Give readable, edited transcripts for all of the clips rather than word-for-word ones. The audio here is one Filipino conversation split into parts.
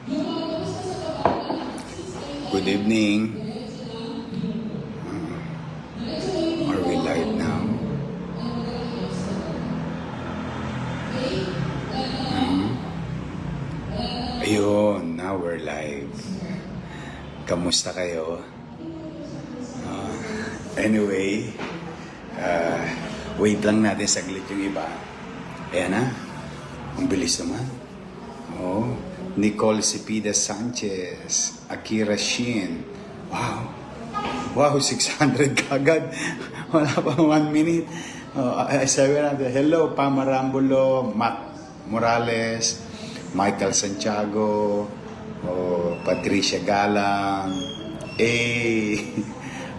Good evening. Are we live now? Ayun, now we're live. Kamusta kayo? Anyway, wait lang natin saglit yung iba. Ayan na. Ang bilis naman. Oh, Nicole Cepeda Sanchez, Akira Shin. Wow. Wow, 600 kagad. Wala pa 1 minute. Sabi natin, hello, Pama Rambulo, Matt Morales, Michael Santiago, Patricia Galang,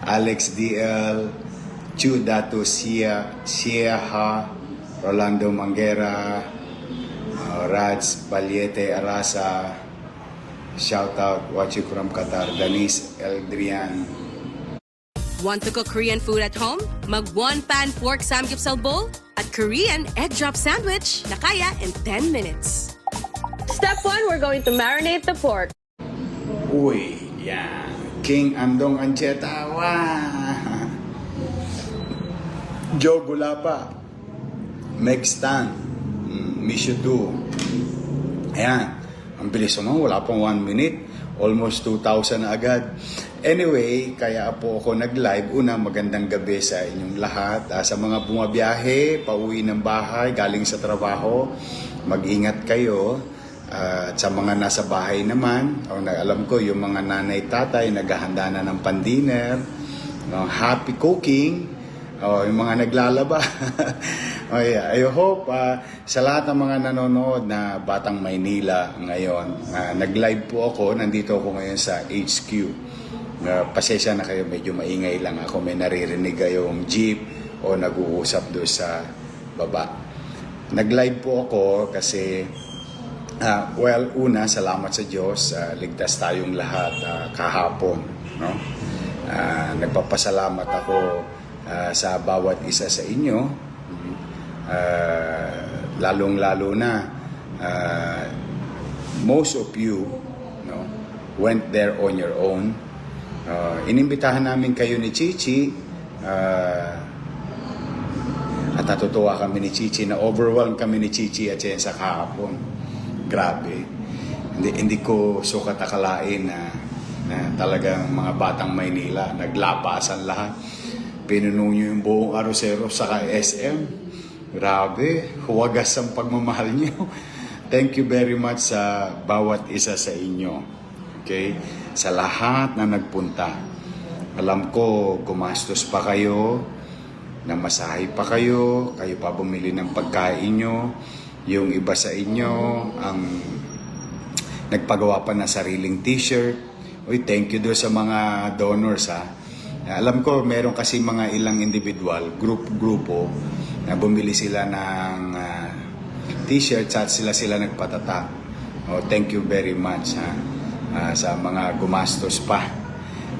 Alex DL, Chu Dato Sieha, Rolando Manguera, Raj Baliete Arasa, shout out, watching from Qatar, Denise Eldrian. Want to cook Korean food at home? Mag one-pan pork samgyeopsal bowl at Korean egg drop sandwich na kaya in 10 minutes. Step 1, we're going to marinate the pork. Uy, yan. King Andong Ancheta. Wow. Joe Gulapa. Meg Stan. Mishudu. Ayan. Ang bilis naman. Wala pang 1 minute. Almost 2,000 na agad. Anyway, kaya po ako nag-live. Una, magandang gabi sa inyong lahat. Sa mga bumabiyahe, pauwi ng bahay, galing sa trabaho, mag-ingat kayo. At sa mga nasa bahay naman, alam ko yung mga nanay-tatay, naghahanda na ng pan-dinner, happy cooking, yung mga naglalaba. I hope sa lahat ng mga nanonood na Batang Maynila ngayon, nag-live po ako, nandito ako ngayon sa HQ. Pasensya na kayo, medyo maingay lang ako, may naririnig kayong jeep o nag-uusap doon sa baba. Nag-live po ako kasi, una, salamat sa Diyos, ligtas tayong lahat kahapon. No? Nagpapasalamat ako sa bawat isa sa inyo. Lalong-lalo na most of you went there on your own. Inimbitahan namin kayo ni Chichi at natutuwa kami ni Chichi, na overwhelmed kami ni Chichi at siya sa kahapon. Grabe. Hindi ko sukat akalain na talagang mga Batang Maynila naglapasan lahat. Pinuno nyo yung buong Arosero saka SM. Grabe, huwagas ang pagmamahal nyo. Thank you very much sa bawat isa sa inyo. Okay? Sa lahat na nagpunta. Alam ko, gumastos pa kayo, namasahe pa kayo pa bumili ng pagkain nyo. Yung iba sa inyo, ang nagpagawa pa ng sariling t-shirt. Uy, thank you doon sa mga donors, ha. Alam ko, meron kasi mga ilang individual, grupo, na bumili sila ng t-shirts at sila nagpatatak. Thank you very much, ha, sa mga gumastos pa.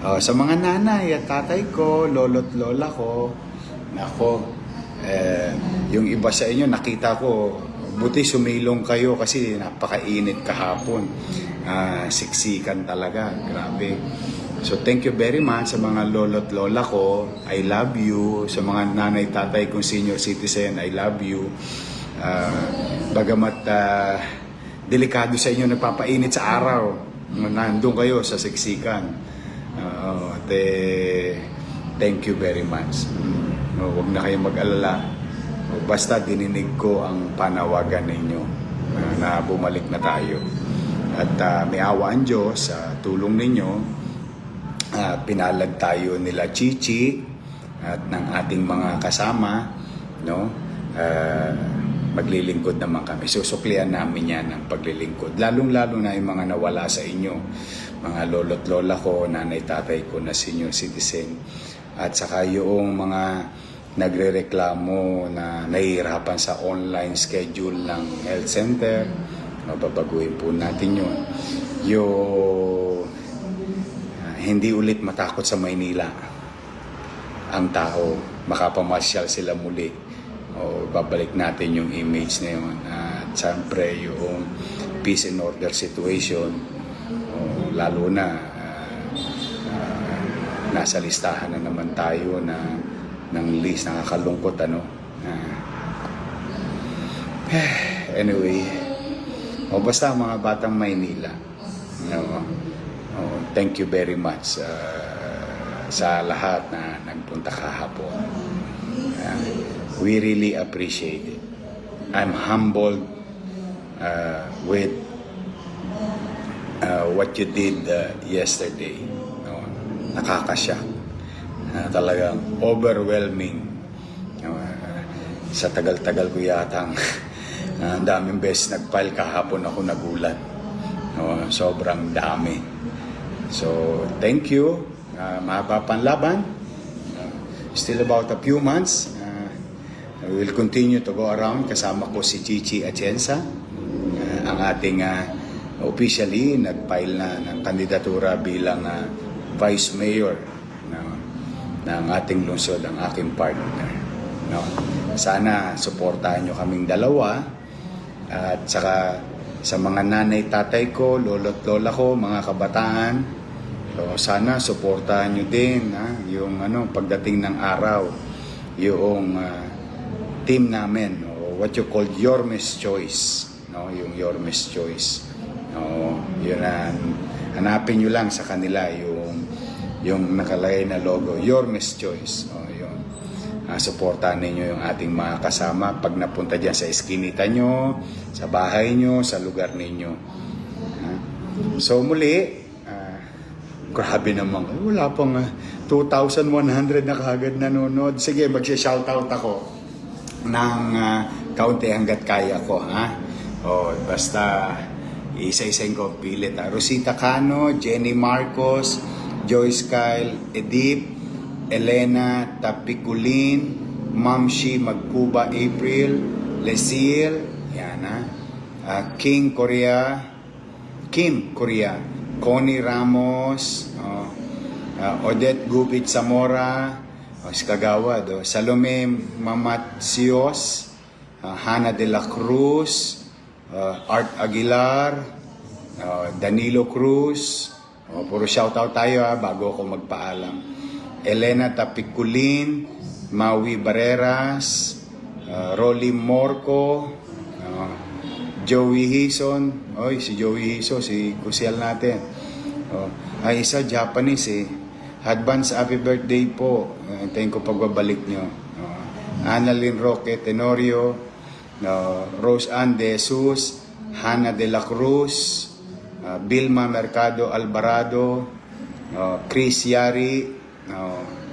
Sa mga nanay at tatay ko, lolo't lola ko, nako, yung iba sa inyo, nakita ko, buti sumilong kayo kasi napakainit kahapon. Siksikan talaga, grabe. So thank you very much sa mga lolo't lola ko. I love you. Sa mga nanay tatay kong senior citizen, I love you. Bagamat delikado sa inyo, nagpapainit sa araw, nandun kayo sa siksikan. Thank you very much. Huwag na kayong mag-alala. Basta dininig ko ang panawagan ninyo na bumalik na tayo. At may awa ang Diyos sa tulong ninyo. Pinalag tayo nila Chichi at ng ating mga kasama, no? Maglilingkod naman kami. Susuklian namin yan ng paglilingkod. Lalong-lalo na yung mga nawala sa inyo. Mga lolo't lola ko, nanay tatay ko na senior citizen. At saka yung mga nagrereklamo na nahihirapan sa online schedule ng health center, mababaguhin po natin yun. Hindi ulit matakot sa Maynila ang tao, makapamasyal sila muli. Babalik natin yung image na yun. At siyempre yung peace and order situation. Lalo na nasa listahan na naman tayo ng list, nakakalungkot ano. Anyway, basta mga batang Maynila, thank you very much sa lahat na nagpunta kahapon. We really appreciate it. I'm humbled with what you did yesterday. Nakakashock. Talagang overwhelming. Sa tagal-tagal ko yatang ang daming beses nag-file kahapon ako nagulat. Sobrang dami. So, thank you. Mahaba pang laban. Still about a few months. We will continue to go around. Kasama ko si Chichi Atienza. Ang ating officially nag-file na ng kandidatura bilang Vice Mayor ng ating lungsod, ang aking partner. Sana suportahan nyo kaming dalawa. At saka sa mga nanay, tatay ko, lolo't lola ko, mga kabataan, so sana suportahan nyo din yung pagdating ng araw, yung team namin, what you call Yormes Choice, yung Yormes Choice. Yun, hanapin nyo lang sa kanila yung nakalagay na logo, Yormes Choice. Yun. Suportahan ninyo yung ating mga kasama pag napunta dyan sa eskinita nyo, sa bahay nyo, sa lugar ninyo. So muli, grabe naman, wala pang 2,100 na kagad nanonood. Sige, magsha-shoutout ako ng kaunti hanggat kaya ko. Basta isa-isayin ko pilit. Rosita Cano, Jenny Marcos, Joyce Kyle, Edip, Elena Tapiculin, Mamshi Magkuba April, Lesil, yan Kim Korea, Connie Ramos, Odette Gupit Zamora, si Kagawad, Salome Mamatsios, Hannah de la Cruz, Art Aguilar, Danilo Cruz. Puro shoutout tayo bago ako magpaalam. Elena Tapiculin, Maui Barreras, Rolly Morco, Joey Hison. Si Joey Hison, si Kusial natin. Ay, isa Japanese Advance happy birthday po. Hintayin ko pagbabalik nyo. Annalyn Roque Tenorio, Rose Ann De Jesus, Hannah de la Cruz, Vilma Mercado Alvarado, Chris Yari,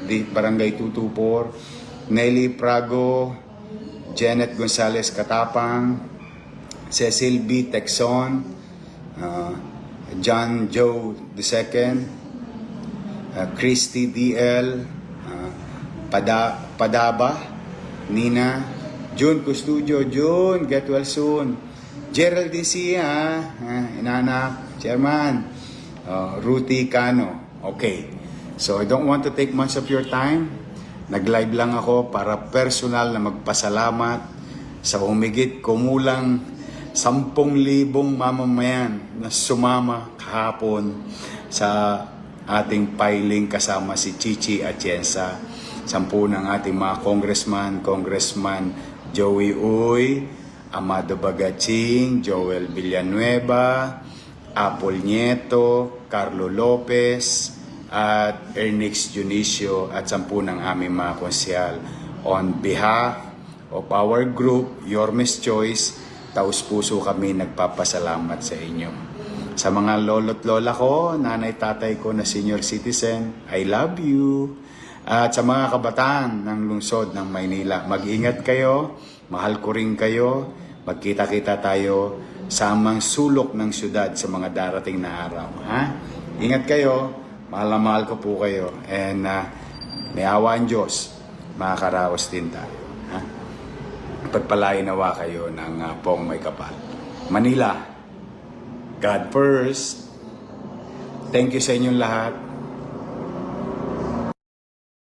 Barangay 224, Nelly Prago, Janet Gonzalez Katapang, Cecil B. Texon, John Joe II, Christy D.L., Padaba, Nina, June Custudio, June, get well soon, Gerald Sia, inanak, Chairman, Ruthie Cano. Okay. So, I don't want to take much of your time. Nag-live lang ako para personal na magpasalamat sa humigit kumulang 10,000 mamamayan na sumama kahapon sa ating filing kasama si Chichi Atienza. 10 ng ating mga Congressman Joey Uy, Amado Bagaching, Joel Villanueva, Apol Nieto, Carlo Lopez, at Ernix Junicio at 10 ng aming mga konsyal. On behalf of our group, Yormes Choice, taus-puso kami nagpapasalamat sa inyo. Sa mga lolo't lola ko, nanay tatay ko na senior citizen, I love you. At sa mga kabataan ng lungsod ng Maynila, mag-ingat kayo, mahal ko rin kayo, magkita-kita tayo sa amang sulok ng syudad sa mga darating na araw. Ingat kayo. Mahal na mahal ko po kayo. And may awa ang Diyos, makakaraos din tayo. Pagpalain nawa kayo ng pong may kapal. Manila, God first. Thank you sa inyong lahat.